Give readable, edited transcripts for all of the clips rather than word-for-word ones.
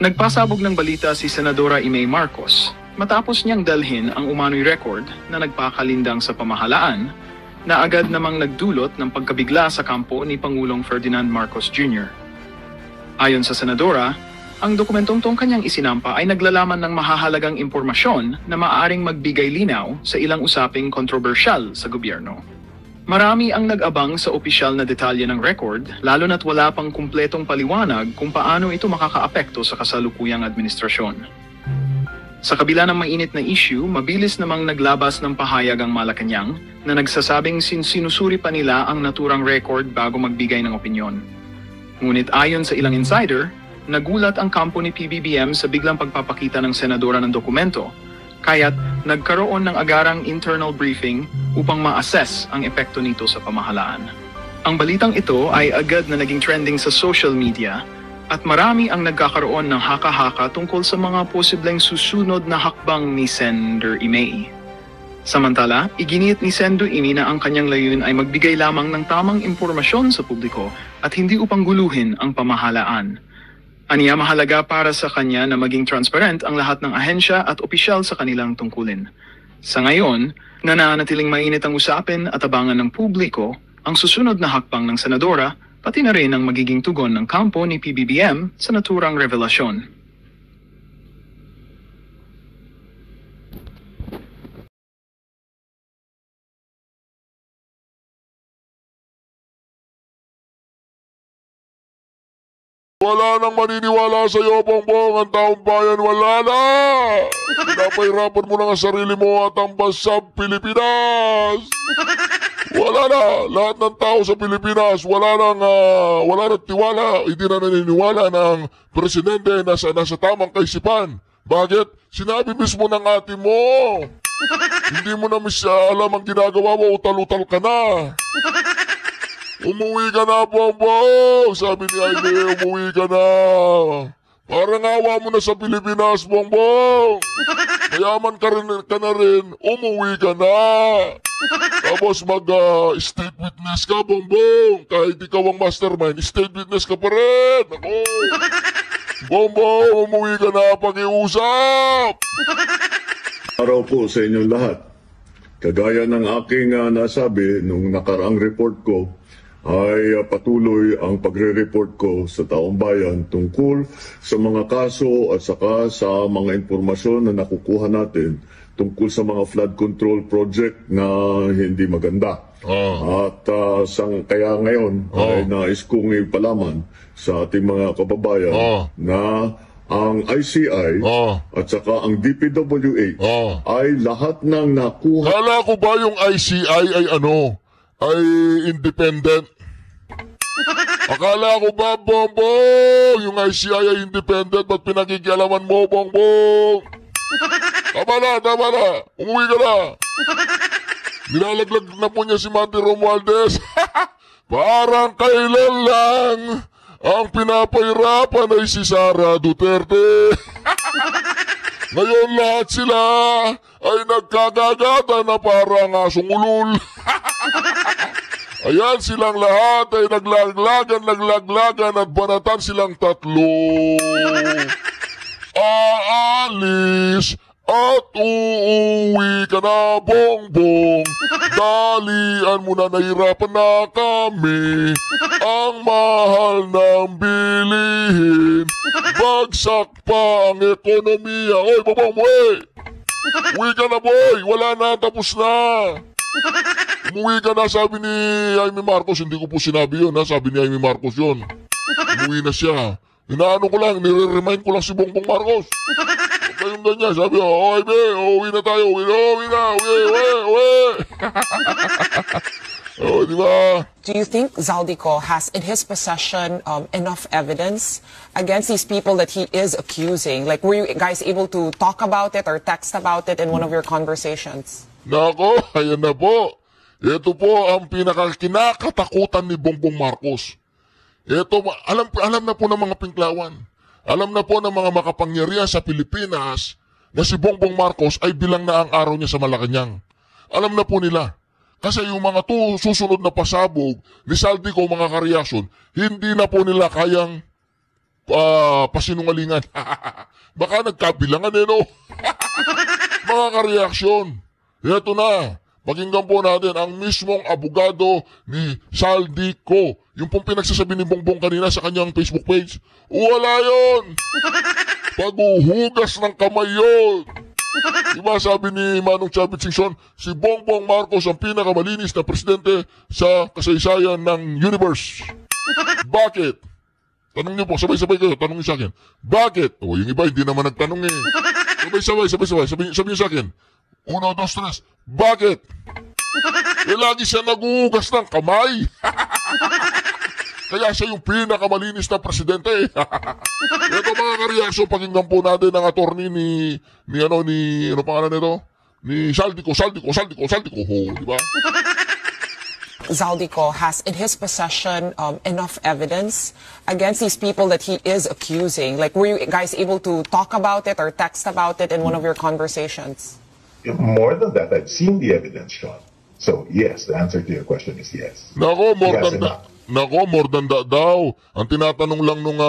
Nagpasabog ng balita si Senadora Imee Marcos matapos niyang dalhin ang umano'y record na nagpakalindang sa pamahalaan na agad namang nagdulot ng pagkabigla sa kampo ni Pangulong Ferdinand Marcos Jr. Ayon sa Senadora, ang dokumentong kanyang isinampa ay naglalaman ng mahahalagang impormasyon na maaaring magbigay linaw sa ilang usaping kontrobersyal sa gobyerno. Marami ang nag-abang sa opisyal na detalye ng record, lalo na't wala pang kumpletong paliwanag kung paano ito makakaapekto sa kasalukuyang administrasyon. Sa kabila ng mainit na issue, mabilis namang naglabas ng pahayag ang Malacanang na nagsasabing sinusuri pa nila ang naturang record bago magbigay ng opinyon. Ngunit ayon sa ilang insider, nagulat ang kampo ni PBBM sa biglang pagpapakita ng senadora ng dokumento, kaya't nagkaroon ng agarang internal briefing upang ma-assess ang epekto nito sa pamahalaan. Ang balitang ito ay agad na naging trending sa social media at marami ang nagkakaroon ng haka-haka tungkol sa mga posibleng susunod na hakbang ni Senator Imee. Samantala, iginiit ni Sendo Imee na ang kanyang layunin ay magbigay lamang ng tamang impormasyon sa publiko at hindi upang guluhin ang pamahalaan. Aniya mahalaga para sa kanya na maging transparent ang lahat ng ahensya at opisyal sa kanilang tungkulin. Sa ngayon, nananatiling mainit ang usapin at abangan ng publiko ang susunod na hakbang ng senadora, pati na rin ang magiging tugon ng kampo ni PBBM sa naturang revelasyon. Wala nang maniniwala sa iyo, Bongbong. Ang taong bayan, wala na. Pinapahirapan mo lang ang sarili mo at ang bansang Pilipinas. Wala na. Lahat ng tao sa Pilipinas, wala nang tiwala. Hindi na naniniwala ng presidente na nasa tamang kaisipan. Bakit? Sinabi mismo ng ate mo. Hindi mo na alam ang ginagawa mo, utal-utal ka na. Umuwi ka na, Bongbong! Sabi ni Aimee, umuwi ka na. Parang awa mo na sa Pilipinas, Bongbong. Mayaman ka na rin, umuwi ka na. Tapos mag-state witness ka, Bongbong. Kahit ikaw ang mastermind, state witness ka pa rin. Ako. Bongbong, umuwi ka na, pakiusap. Araw po sa inyong lahat. Kagaya ng aking nasabi nung nakaraang report ko, ay patuloy ang pagre-report ko sa taong bayan tungkol sa mga kaso at saka sa mga impormasyon na nakukuha natin tungkol sa mga flood control project na hindi maganda. At kaya ngayon ay nais kong ipalaman sa ating mga kababayan na ang ICI at saka ang DPWH ay lahat ng nakuha. Kala ko ba yung ICI ay ay independent? Akala ko ba, Bongbong, yung ICI ay independent, ba't pinakikialaman mo, Bongbong? Tama na, umuwi ka na. Nilalaglag na po niya si Manny Romualdez. Parang kailan lang ang pinapahirapan ay si Sara Duterte. Ngayon lahat sila ay nagkagagata na parang asong ulul. Ayan silang lahat ay naglaglagan at banatan silang tatlo. Aalis at uuwi ka na, Bongbong. Dalian mo na, nahirapan na kami. Ang mahal ng bilihin. Bagsak pa ang ekonomiya. Oy, Bongbong, uwi ka na, boy. Wala na, tapos na. Umuwi ka na, sabi ni Aimee Marcos. Hindi ko po sinabi yun, ha? Sabi ni Aimee Marcos yun. Umuwi na siya. Inaano ko lang, nire-remind ko lang si Bongbong Marcos. Kayong ganyan, sabi ko, Aimee, uwi na tayo, uwi. Oh, di ba? Do you think Zaldico has in his possession enough evidence against these people that he is accusing? Like, were you guys able to talk about it or text about it in one of your conversations? Nako, ayan na po. Ito po ang kinakatakutan ni Bongbong Marcos. Ito, alam na po ng mga pinklawan. Alam na po ng mga makapangyarihan sa Pilipinas na si Bongbong Marcos ay bilang na ang araw niya sa Malacanang. Alam na po nila. Kasi yung mga susunod na pasabog ni Zaldico, mga kareaksyon, hindi na po nila kayang pasinungalingan. Baka nagkabilangan no? Mga kareaksyon, ito na. Pakinggan po natin ang mismong abogado ni Saldico. Yung pong pinagsasabi ni Bongbong kanina sa kanyang Facebook page. Wala yon. Paghuhugas ng kamay yun. Diba sabi ni Manong Chavit Singson, si Bongbong Marcos ang pinakamalinis na presidente sa kasaysayan ng universe. Bakit? Tanong niyo po, sabay-sabay kayo, tanong niyo sa akin. Bakit? O, yung iba hindi naman nagtanong eh. Sabay-sabay, sabi niyo sa akin. 1, 2, 3. Bakit? Lagi siya naguhugas ng kamay. Kaya siya yung pinakamalinis na presidente. Ito mga kareaksyon, pakinggan po natin ang attorney ano pangalan nito? Ni Saldico, di ba? Zaldico has in his possession enough evidence against these people that he is accusing. Like, were you guys able to talk about it or text about it in one of your conversations? More than that, I've seen the evidence, Sean. So, yes, the answer to your question is yes. Nako, more He has than enough. more than that daw. Ang tinatanong lang nung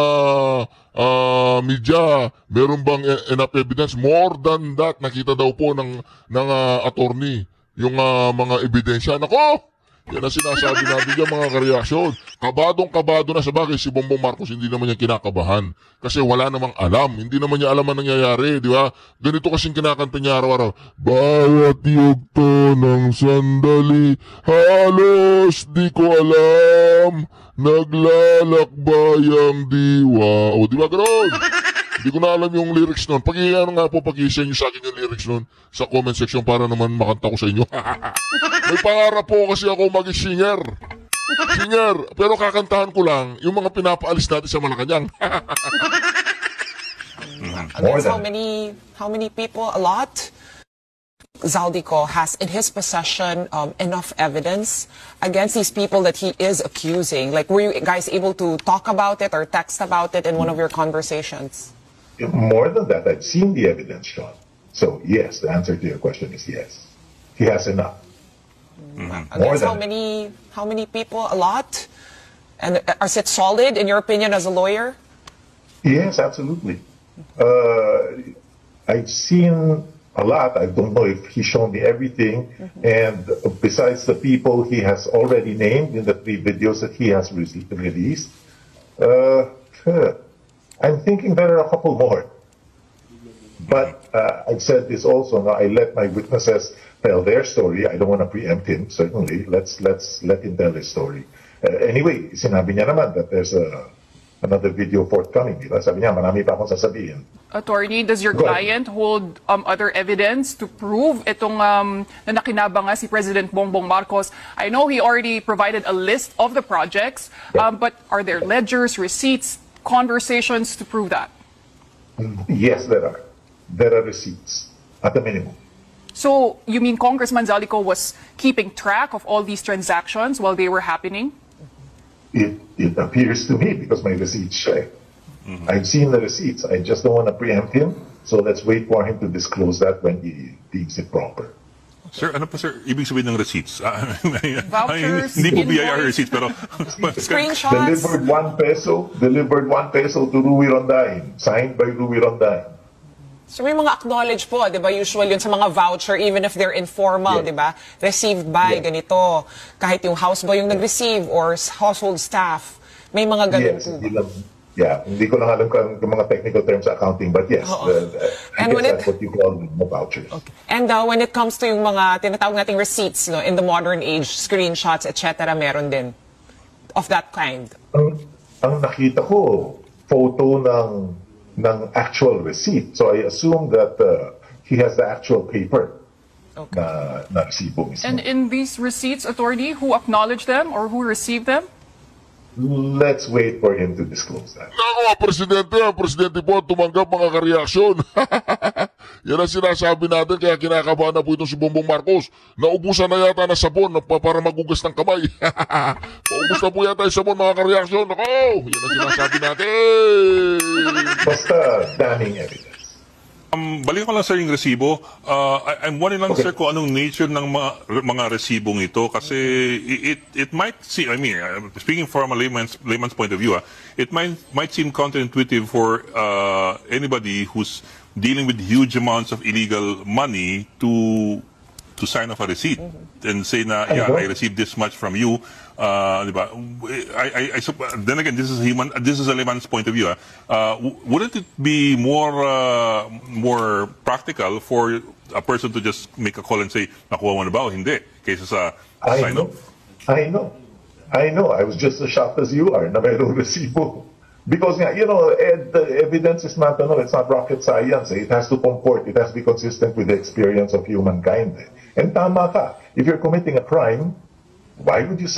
media, meron bang enough evidence? More than that, nakita daw po ng attorney yung mga ebidensya. Nako! Yan ang sinasabi natin dyan mga kareaksyon. Kabadong-kabado na sa bagay si Bongbong Marcos, hindi naman niya kinakabahan. Kasi wala namang alam. Hindi naman niya alam ang nangyayari, di ba? Ganito kasing kinakanta niya araw-araw. Bawat yugto ng sandali, halos di ko alam, naglalakbay ang diwa. O, di ba gano'n? Hindi ko na alam yung lyrics nun. Pag-i-send nyo sa akin yung lyrics nun sa comment section para naman makanta ko sa inyo. May pangarap po kasi ako maging singer. Pero kakantahan ko lang yung mga pinapaalis natin sa Malacanang. Against how many people? A lot? Zaldico has in his possession enough evidence against these people that he is accusing. Like, were you guys able to talk about it or text about it in one of your conversations? More than that, I've seen the evidence, Sean. So, yes, the answer to your question is yes. He has enough. Against how many people? A lot? And is it solid in your opinion as a lawyer? Yes, absolutely. I've seen a lot. I don't know if he's shown me everything. And besides the people he has already named in the 3 videos that he has released, I'm thinking there are a couple more. But I've said this also. Now I let my witnesses tell their story. I don't want to preempt him. Certainly, let's let him tell his story. Anyway, sinabi niya naman that there's another video forthcoming. Diba? Sabi niya, marami pa akong sasabihin. Attorney, does your Go ahead. client hold other evidence to prove itong na nakinabang nga si President Bongbong Marcos? I know he already provided a list of the projects, but are there ledgers, receipts, conversations to prove that? Yes, there are. There are receipts at the minimum. So, you mean Congressman Zaldico was keeping track of all these transactions while they were happening? It appears to me because my receipts show. I've seen the receipts. I just don't want to preempt him. So let's wait for him to disclose that when he deems it proper. Sir, ano po sir, ibig sabihin ng receipts? Vouchers, Hindi po BIR invoice. receipts, pero... Screenshots? Delivered 1 peso to Rui Rondain, signed by Rui Rondain. So may mga acknowledge po, di ba? Usual yun sa mga voucher, even if they're informal, Yeah. di ba? Received by Yeah. ganito. Kahit yung houseboy yung nag-receive or household staff. May mga ganun Yes, po. hindi ko lang alam kung mga technical terms sa accounting, but yes, Oo. I And when guess that's what you call the vouchers. And when it comes to yung mga tinatawag nating receipts, no, in the modern age, screenshots, etc., meron din of that kind. Ang nakita ko, photo ng actual receipt. So I assume that he has the actual paper na resibo mismo. And in these receipts, attorney, who acknowledged them or who received them? Let's wait for him to disclose that. Nako, ang presidente po tumanggap mga kareaksyon. Yan ang sinasabi natin, kaya kinakabahan na po itong si Bongbong Marcos. Naubusan na yata na sabon para magugas ng kamay. Paubos na po yata yung sabon mga kareaksyon. Nako, yan ang sinasabi natin. Basta damning evidence. Balik ko lang sir yung resibo. I'm wondering lang sir kung anong nature ng mga resibong ito kasi it might seem, I mean, speaking from a layman's point of view, it might seem counterintuitive for anybody who's dealing with huge amounts of illegal money to sign off a receipt and say na, yeah, I received this much from you. Diba? Then again, this is a layman's point of view. Wouldn't it be more practical for a person to just make a call and say, nakuha mo na ba o hindi? Kaysa sa sign off? I know. I was just as shocked as you are na mayroong resibo. Because, the evidence is not, it's not rocket science. It has to comport. It has to be consistent with the experience of humankind. And tama ka. If you're committing a crime, why would you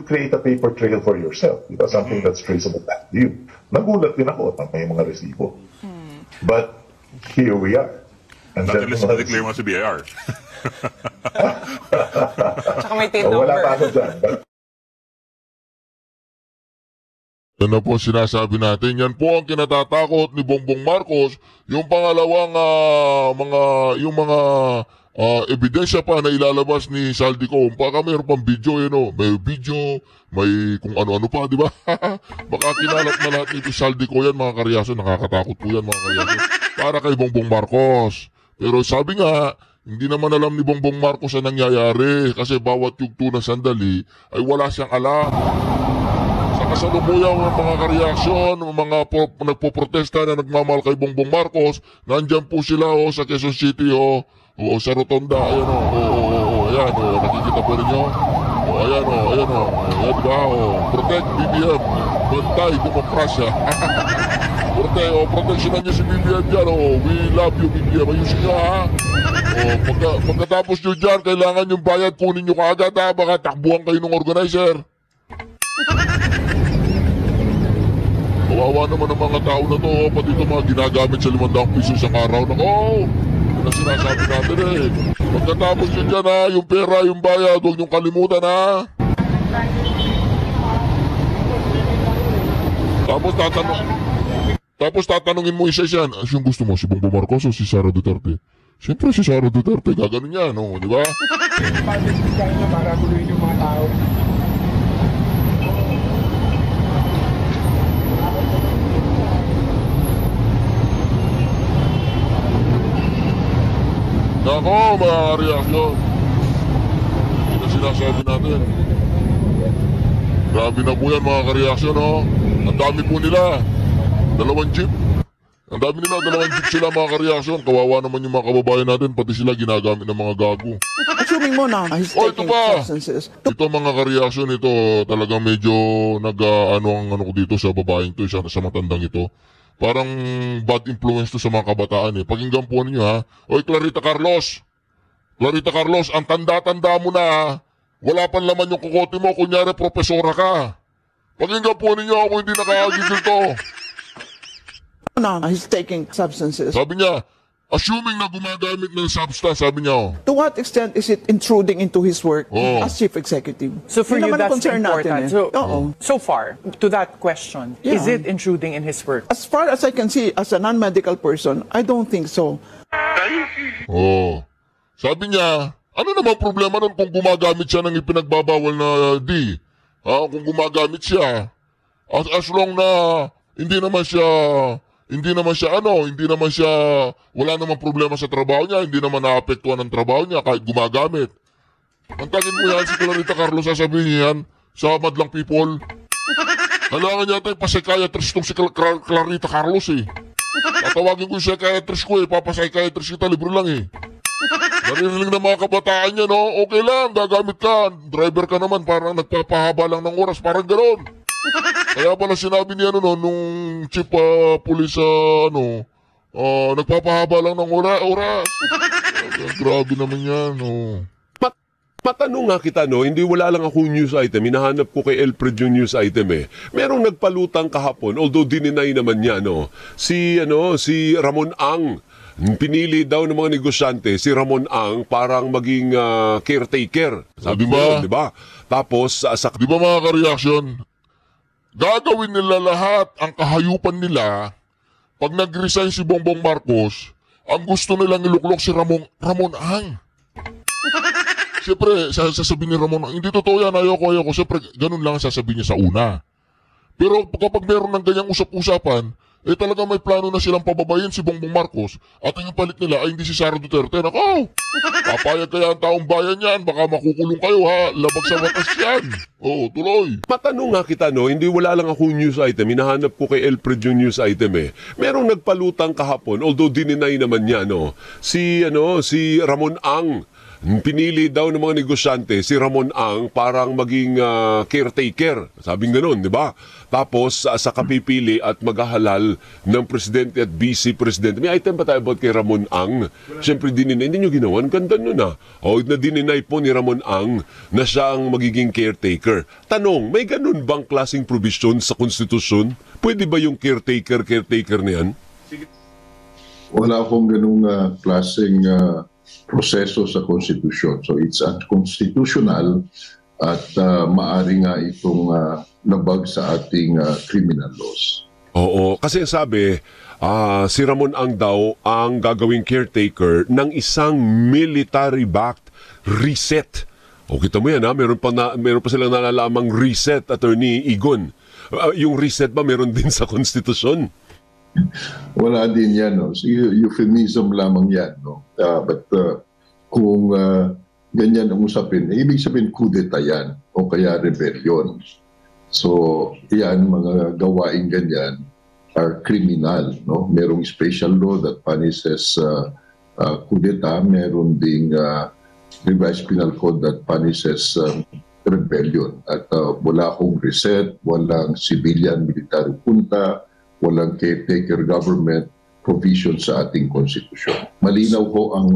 create a paper trail for yourself? Because something that's traceable back to you. Nagulat din ako at may mga resibo. But here we are. And not unless you declare mo sa BIR. Tsaka may tape number. Wala pa ako dyan. Yan na po sinasabi natin. Yan po ang kinatatakot ni Bongbong Marcos. Yung pangalawang mga ebidensya pa na ilalabas ni Saldico. Baka mayroon pang video, may video, may kung ano-ano pa, di ba? Baka kinalat na lahat nito Saldico yan, mga karyaso. Nakakatakot po yan, mga karyaso. Para kay Bongbong Marcos. Pero sabi nga, hindi naman alam ni Bongbong Marcos ang nangyayari kasi bawat yugto ng sandali ay wala siyang alam. Sa kasalukuyang mga kareaksyon, mga nagpoprotesta na nagmamahal kay Bongbong Marcos, nandyan po sila sa Quezon City sa Rotonda, ayan nakikita po rinyo, ayan diba, protect BBM, bantay, demokrasya, proteksyonan niyo si BBM dyan, we love you BBM, ayusin nyo pagkatapos nyo dyan, kailangan yung bayad, kunin nyo kaagad baka takbuhan kayo ng organizer. Kawawa naman ang mga tao na to, pati ito mga ginagamit sa 500 piso sa araw na na sinasabi natin Pagkatapos nyo dyan yung pera, yung bayad, huwag nyong kalimutan Tapos tatanungin mo isa yan, yung gusto mo, si Bongbong Marcos o si Sara Duterte? Siyempre si Sara Duterte, gaganon yan, di ba? Para tuloy yung mga tao. Nako, mga reaksyon. Ito sinasabi natin. Grabe na po yan, mga kareaksyon, Ang dami po nila. 2 jeep. Ang dami nila, 2 jeep sila, mga kareaksyon. Kawawa naman yung mga kababayan natin, pati sila ginagamit ng mga gago. Assuming mo na, he's ito taking pa. substances. Ito, mga kareaksyon, ito talagang medyo ano ko dito sa babaeng to, sa matandang ito. Parang bad influence to sa mga kabataan Pakinggan po ninyo Oy, Clarita Carlos, ang tanda-tanda mo na Wala pang laman yung kukote mo, kunyari profesora ka. Pakinggan po ninyo ako hindi nakakagigil to. No, he's taking substances. Sabi niya, assuming na gumagamit ng substance, sabi niya To what extent is it intruding into his work as chief executive? So for Yun you, naman ang that's concern important. natin So far, to that question, is it intruding in his work? As far as I can see, as a non-medical person, I don't think so. Sabi niya, ano naman problema nun kung gumagamit siya ng ipinagbabawal na D? Kung gumagamit siya, as long na hindi naman siya wala namang problema sa trabaho niya, hindi naman naapektuhan ng trabaho niya kahit gumagamit. Antagin mo yan si Clarita Carlos, sasabihin yan sa madlang people. Kailangan niya tayo pa-psychiatrist itong si Clarita Carlos Tatawagin ko yung psychiatrist ko papaspsychiatrist kita, libre lang Narinig ng mga kabataan niya, okay lang, gagamit ka. Driver ka naman, parang nagpapahaba lang ng oras, parang gano'n. Kaya pala sinabi niya nung chief police nagpapahaba lang ng oras. Grabe naman yan. Matanong nga kita, hindi wala lang akong news item. Hinahanap ko kay Elfred yung news item Merong nagpalutang kahapon, although dininay naman niya, si Ramon Ang. Pinili daw ng mga negosyante si Ramon Ang parang maging caretaker. Sabi mo, di ba? Tapos, di ba mga ka-reaction? Gagawin nila lahat ang kahayupan nila pag nag-resign si Bongbong Marcos ang gusto nilang iluklok si Ramon Ang. Siyempre, sasabihin ni Ramon Ang, hindi totoo yan, ayoko. Siyempre, ganun lang ang sasabihin niya sa una. Pero kapag meron ng ganyang usap-usapan, talagang may plano na silang pababayin si Bongbong Marcos at ang palit nila ay hindi si Sara Duterte. Nakaw! Papayag kaya ang taong bayan yan, baka makukulong kayo ha, labag sa batas yan. Oo, tuloy. Matanong nga kita, no, hindi wala lang akong news item, hinahanap ko kay Elfred yung news item Merong nagpalutang kahapon, although dininay naman niya, no, si Ramon Ang. Pinili daw ng mga negosyante si Ramon Ang parang maging caretaker. Sabing gano'n, di ba? Tapos sa kapipili at maghahalal ng presidente at vice president. May item pa tayo about kay Ramon Ang. Siyempre dininay, hindi nyo ginawa. Ang ganda nun O na dininay po ni Ramon Ang na siya ang magiging caretaker. Tanong, may ganun bang klaseng provision sa konstitusyon? Pwede ba yung caretaker na yan? Wala akong ganung klaseng proseso sa konstitusyon. So it's unconstitutional at maaari nga itong labag sa ating criminal laws. Oo, kasi sabi, si Ramon Ang daw ang gagawing caretaker ng isang military-backed reset. O kita mo yan meron pa silang nalalamang reset, Attorney Igon. Yung reset ba meron din sa konstitusyon? Wala din yan, no? So, euphemism lamang yan, no? But kung ganyan ang usapin, ibig sabihin kudeta yan o kaya rebellion. So, yan, mga gawain ganyan are criminal, no? Merong special law that punishes kudeta, meron ding revised penal code that punishes rebellion. At wala akong reset, walang civilian military junta, walang caretaker government provision sa ating konstitusyon. Malinaw ho ang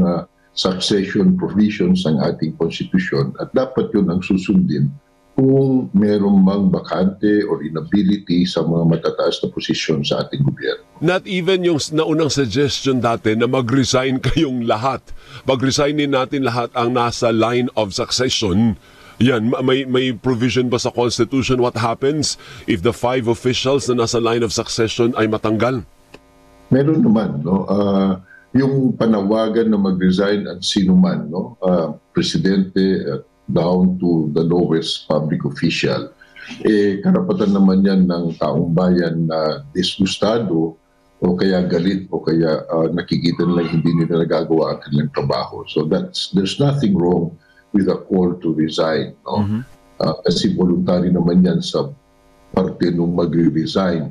succession provisions ng ating konstitusyon at dapat yun ang susundin kung merong mang bakante or inability sa mga matataas na posisyon sa ating gobyerno. Not even yung naunang suggestion dati na mag-resign kayong lahat. Mag-resignin natin lahat ang nasa line of succession. Yan, may provision ba sa Constitution what happens if the 5 officials na nasa line of succession ay matanggal? Meron naman, no? Yung panawagan na mag-resign at sino man, no? Presidente down to the lowest public official, karapatan naman yan ng taong bayan na disgustado o kaya galit o kaya nakikita nila hindi nila nagagawa ang kanilang trabaho. So there's nothing wrong with a call to resign, no? Kasi voluntary naman yan sa parte nung magre-resign.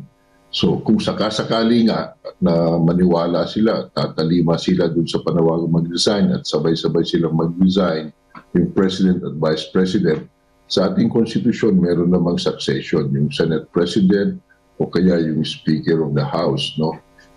So kung sakasakali nga na maniwala sila, tatalima sila dun sa panawagang mag-resign at sabay-sabay silang mag-resign, yung President at Vice President, sa ating konstitusyon meron namang succession, yung Senate President o kaya yung Speaker of the House, no?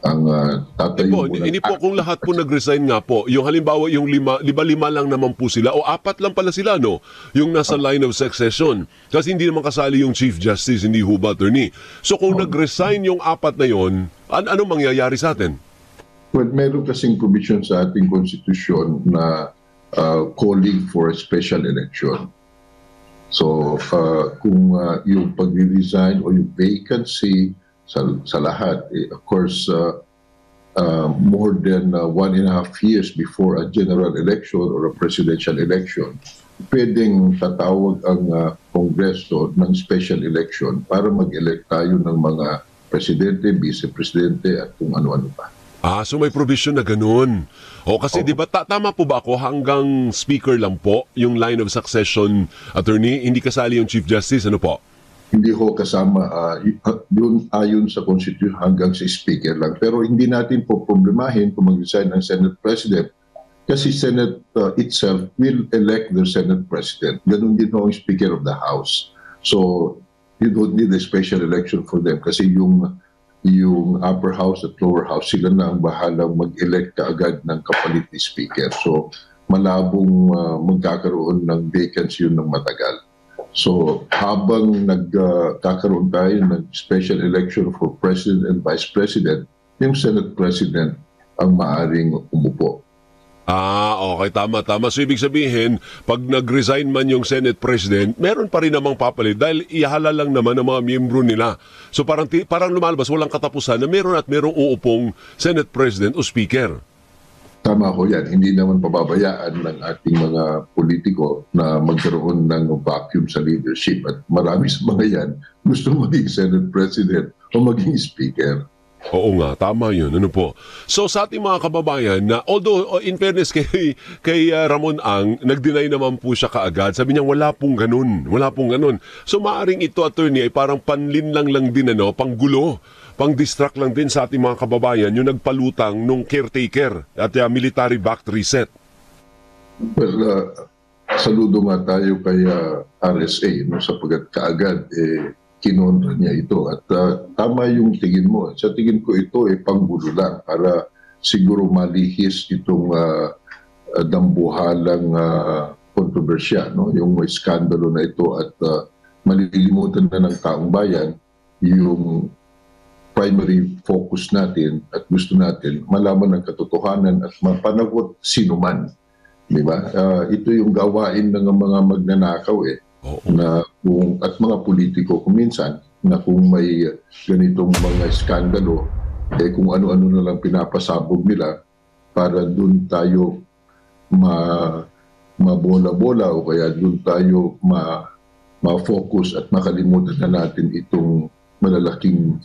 Ang tatayo hindi po kung lahat po nag-resign nga po, yung halimbawa yung lima lang naman po sila o 4 lang pala sila, no? Yung nasa line of succession. Kasi hindi naman kasali yung Chief Justice, hindi ho ba, Attorney? So kung nag-resign yung 4 na yon, ano mangyayari sa atin? Well, meron kasing provision sa ating konstitusyon na calling for a special election. So kung yung pag-resign o yung vacancy sa lahat, of course, more than 1.5 years before a general election or a presidential election, pwedeng tatawag ang Kongreso ng special election para mag-elect tayo ng mga presidente, vice-presidente at kung ano-ano pa. So may provision na ganun. O kasi di ba tama po ba ako hanggang speaker lang po yung line of succession, Attorney? Hindi kasali yung Chief Justice, ano po? Hindi ho kasama yun ayon sa Constitution hanggang sa speaker lang. Pero hindi natin po problemahin kung mag-resign ng Senate President kasi Senate itself will elect the Senate President. Ganun din ho ang Speaker of the House. So you don't need a special election for them kasi yung upper house at lower house sila na ang bahalang mag-elect kaagad ng kapalit ni Speaker. So malabong magkakaroon ng vacancy yun ng matagal. So habang nagkakaroon tayo ng special election for President and Vice President, yung Senate President ang maaring umupo. Okay, tama. So ibig sabihin, pag nag-resign man yung Senate President, meron pa rin namang papalit dahil ihala lang naman ng mga miyembro nila. So parang lumalabas, walang katapusan na meron at merong uupong Senate President o Speaker. tama ko yan. Hindi naman pababayaan ng ating mga politiko na magkaroon ng vacuum sa leadership. At marami sa mga yan gusto maging Senate President o maging Speaker. Oo nga, tama yun. Ano po? So sa ating mga kababayan na although in fairness kay Ramon Ang, nag-deny naman po siya kaagad. Sabi niya wala pong ganun. Wala pong ganun. So maaring ito, attorney, ay parang panlinlang lang din, panggulo, pang-distract lang din sa ating mga kababayan yung nagpalutang nung caretaker at military-backed reset. Well, saludo nga tayo kay RSA sapagkat kaagad kinontra niya ito. At tama yung tingin mo. Sa tingin ko ito panggulo lang para siguro malihis itong dambuhalang kontrobersya, yung skandalo na ito at malilimutan na ng taong bayan yung primary focus natin at gusto natin malaman ang katotohanan at mapanagot sino man. Di ba? Ito yung gawain ng mga magnanakaw na at mga politiko kuminsan na kung may ganitong mga skandalo kung ano-ano na lang pinapasabog nila para doon tayo mabola-bola o kaya doon tayo ma-focus at makalimutan na natin itong malalaking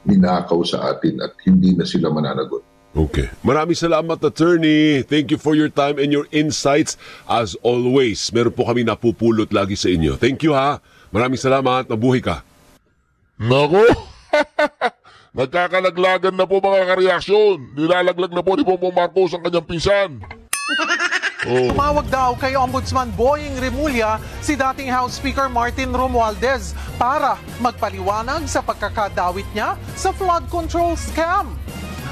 ninakaw sa atin at hindi na sila mananagot. Okay. Maraming salamat, attorney. Thank you for your time and your insights. As always, meron po kami napupulot lagi sa inyo. Thank you, ha. Maraming salamat. Mabuhay ka. Nako! Nagkakalaglagan na po mga kareaksyon. Nilalaglag na po ni Bongbong Marcos ang kanyang pinsan. Tumawag daw kay Ombudsman Boying Remulla si dating House Speaker Martin Romualdez para magpaliwanag sa pagkakadawit niya sa flood control scam.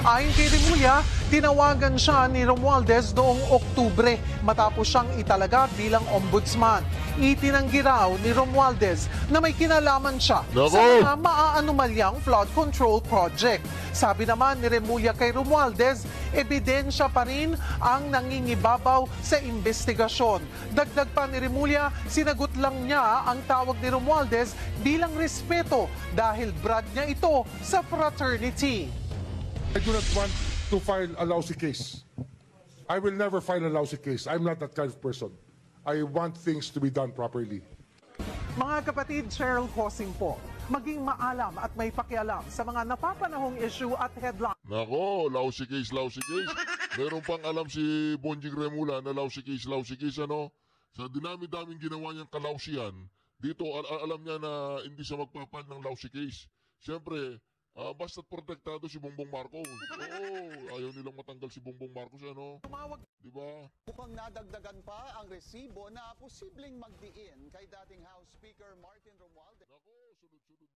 Ayon kay Remulla, tinawagan siya ni Romualdez noong Oktubre matapos siyang italaga bilang ombudsman. Itinanggi raw ni Romualdez na may kinalaman siya sa mga maaanomalyang flood control project. Sabi naman ni Remulla kay Romualdez, ebidensya pa rin ang nangingibabaw sa investigasyon. Dagdag pa ni Remulla, sinagot lang niya ang tawag ni Romualdez bilang respeto dahil brad niya ito sa fraternity. I do not want to file a lousy case. I will never file a lousy case. I'm not that kind of person. I want things to be done properly. Mga kapatid, Cheryl Cosing po, maging maalam at may pakialam sa mga napapanahong issue at headline. Nako, lousy case, lousy case. Meron pang alam si Bonjing Remulla na lousy case, ano? Sa dinami-daming ginawa niyang kalausian, dito alam niya na hindi siya magpapan ng lousy case. Siyempre, basta't protektado si Bongbong Marcos. Oo, ayaw nilang matanggal si Bongbong Marcos, Diba? Mukhang nadagdagan pa ang resibo na posibleng magdiin kay dating House Speaker Martin Romualdez. Nako, sunod-sunod.